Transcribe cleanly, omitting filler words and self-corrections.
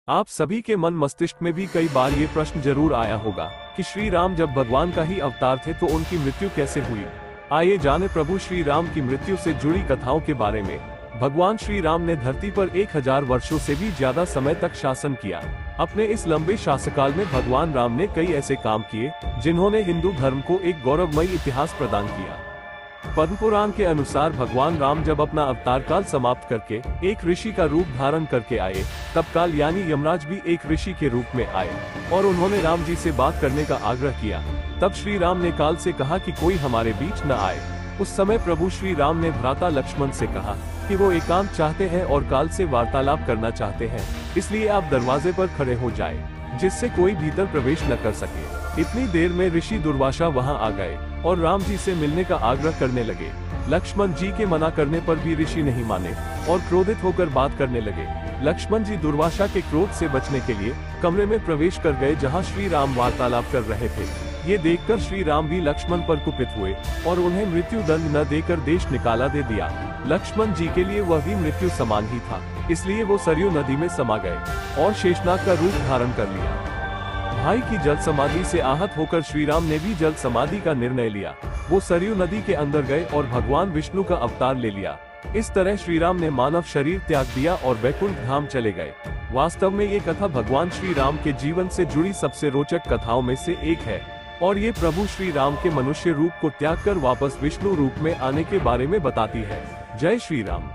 आप सभी के मन मस्तिष्क में भी कई बार ये प्रश्न जरूर आया होगा कि श्री राम जब भगवान का ही अवतार थे तो उनकी मृत्यु कैसे हुई। आइए जाने प्रभु श्री राम की मृत्यु से जुड़ी कथाओं के बारे में। भगवान श्री राम ने धरती पर 1000 वर्षों से भी ज्यादा समय तक शासन किया। अपने इस लंबे शासनकाल में भगवान राम ने कई ऐसे काम किए जिन्होंने हिंदू धर्म को एक गौरवमयी इतिहास प्रदान किया। पद्म पुराण के अनुसार भगवान राम जब अपना अवतार काल समाप्त करके एक ऋषि का रूप धारण करके आए, तब काल यानी यमराज भी एक ऋषि के रूप में आए और उन्होंने राम जी से बात करने का आग्रह किया। तब श्री राम ने काल से कहा कि कोई हमारे बीच न आए। उस समय प्रभु श्री राम ने भ्राता लक्ष्मण से कहा कि वो एकांत चाहते हैं और काल से वार्तालाप करना चाहते हैं, इसलिए आप दरवाजे पर खड़े हो जाए जिससे कोई भीतर प्रवेश न कर सके। इतनी देर में ऋषि दुर्वासा वहां आ गए और राम जी से मिलने का आग्रह करने लगे। लक्ष्मण जी के मना करने पर भी ऋषि नहीं माने और क्रोधित होकर बात करने लगे। लक्ष्मण जी दुर्वासा के क्रोध से बचने के लिए कमरे में प्रवेश कर गए जहां श्री राम वार्तालाप कर रहे थे। ये देखकर श्री राम भी लक्ष्मण पर कुपित हुए और उन्हें मृत्यु दंड न देकर देश निकाला दे दिया। लक्ष्मण जी के लिए वह भी मृत्यु समान ही था, इसलिए वो सरयू नदी में समा गए और शेषनाग का रूप धारण कर लिया। भाई की जल समाधि से आहत होकर श्री राम ने भी जल समाधि का निर्णय लिया। वो सरयू नदी के अंदर गए और भगवान विष्णु का अवतार ले लिया। इस तरह श्री राम ने मानव शरीर त्याग दिया और वैकुंठ धाम चले गए। वास्तव में ये कथा भगवान श्री राम के जीवन से जुड़ी सबसे रोचक कथाओं में से एक है और ये प्रभु श्री राम के मनुष्य रूप को त्याग कर वापस विष्णु रूप में आने के बारे में बताती है। जय श्री राम।